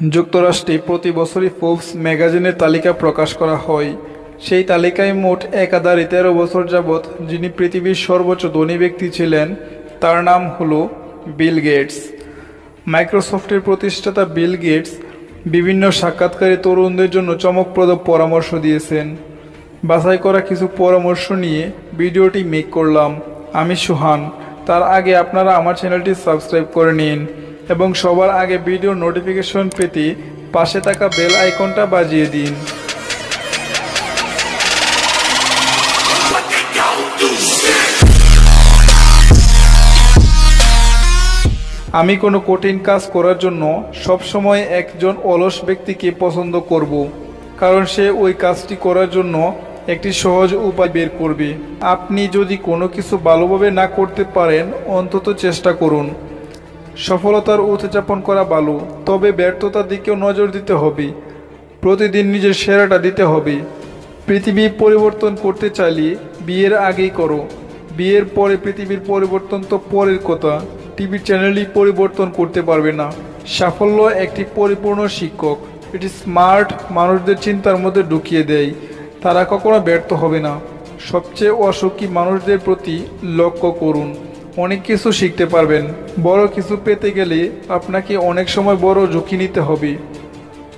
যুক্তরাষ্ট্রে প্রতি বছরই ফোর্বস ম্যাগাজিনের তালিকা প্রকাশ করা হয়। সেই তালিকায় মোট একাধারে 13 বছর যাবৎ যিনি পৃথিবীর সর্বোচ্চ ধনী ব্যক্তি ছিলেন তার নাম হলো বিল গেটস। মাইক্রোসফটের প্রতিষ্ঠাতা বিল গেটস বিভিন্ন সাক্ষাৎকারে তরুণদের জন্য চমকপ্রদ পরামর্শ দিয়েছেন। বাছাই করা কিছু পরামর্শ নিয়ে ভিডিওটি মেক করলাম। আমি সুহান। তার আগে আপনারা আমার চ্যানেলটি সাবস্ক্রাইব করে নিন এবং সবার আগে ভিডিওর নোটিফিকেশন পেতে পাশে থাকা বেল আইকনটা বাজিয়ে দিন। আমি কোনো কঠিন কাজ করার জন্য সবসময় একজন অলস ব্যক্তিকে পছন্দ করব, কারণ সে ওই কাজটি করার জন্য একটি সহজ উপায় বের করবে। আপনি যদি কোনো কিছু ভালোভাবে না করতে পারেন, অন্তত চেষ্টা করুন। সফলতার উদযাপন করা ভালো, তবে ব্যর্থতার দিকেও নজর দিতে হবে। প্রতিদিন নিজের সেরাটা দিতে হবে। পৃথিবী পরিবর্তন করতে চাইলে বিয়ের আগেই করো। বিয়ের পরে পৃথিবীর পরিবর্তন তো পরের কথা। টিভি চ্যানেলই পরিবর্তন করতে পারবে না। সাফল্য একটি পরিপূর্ণ শিক্ষক। এটি স্মার্ট মানুষদের চিন্তার মধ্যে ঢুকিয়ে দেয়। তারা কখনো ব্যর্থ হবে না। সবচেয়ে অসুখী মানুষদের প্রতি লক্ষ্য করুন। অনেক কিছু শিখতে পারবেন। বড় কিছু পেতে গেলে আপনাকে অনেক সময় বড় ঝুঁকি নিতে হবে।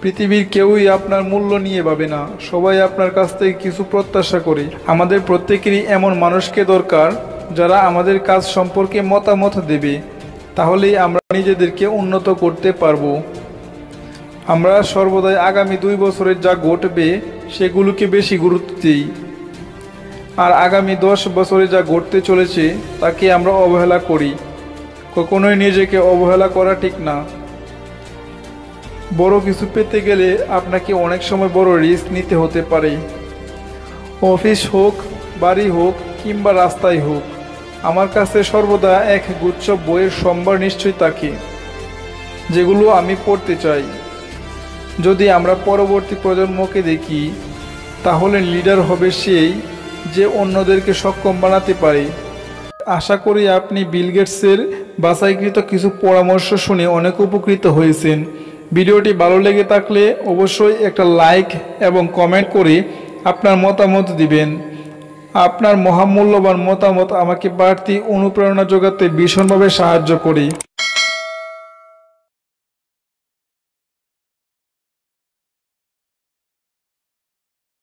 পৃথিবীর কেউই আপনার মূল্য নিয়ে ভাবে না। সবাই আপনার কাছ থেকে কিছু প্রত্যাশা করে। আমাদের প্রত্যেকেরই এমন মানুষকে দরকার যারা আমাদের কাজ সম্পর্কে মতামত দেবে। তাহলেই আমরা নিজেদেরকে উন্নত করতে পারবো। আমরা সর্বদাই আগামী 2 বছরে যা ঘটবে সেগুলোকে বেশি গুরুত্ব দিই, আর আগামী 10 বছরে যা ঘটতে চলেছে তাকে আমরা অবহেলা করি। কখনোই নিজেকে অবহেলা করা ঠিক না। বড় কিছু পেতে গেলে আপনাকে অনেক সময় বড় রিস্ক নিতে হতে পারে। অফিস হোক, বাড়ি হোক কিংবা রাস্তায় হোক, আমার কাছে সর্বদা এক গুচ্ছ বইয়ের সম্ভার নিশ্চয়ই থাকে, যেগুলো আমি পড়তে চাই। যদি আমরা পরবর্তী প্রজন্মকে দেখি, তাহলে লিডার হবে সেই যে অন্যদেরকে সক্ষম বানাতে পারে। আশা করি আপনি বিল গেটসের বাছাইকৃত কিছু পরামর্শ শুনে অনেক উপকৃত হয়েছেন। ভিডিওটি ভালো লেগে থাকলে অবশ্যই একটা লাইক এবং কমেন্ট করে আপনার মতামত দিবেন। আপনার মহামূল্যবান মতামত আমাকে বাড়তি অনুপ্রেরণা যোগাতে ভীষণভাবে সাহায্য করে।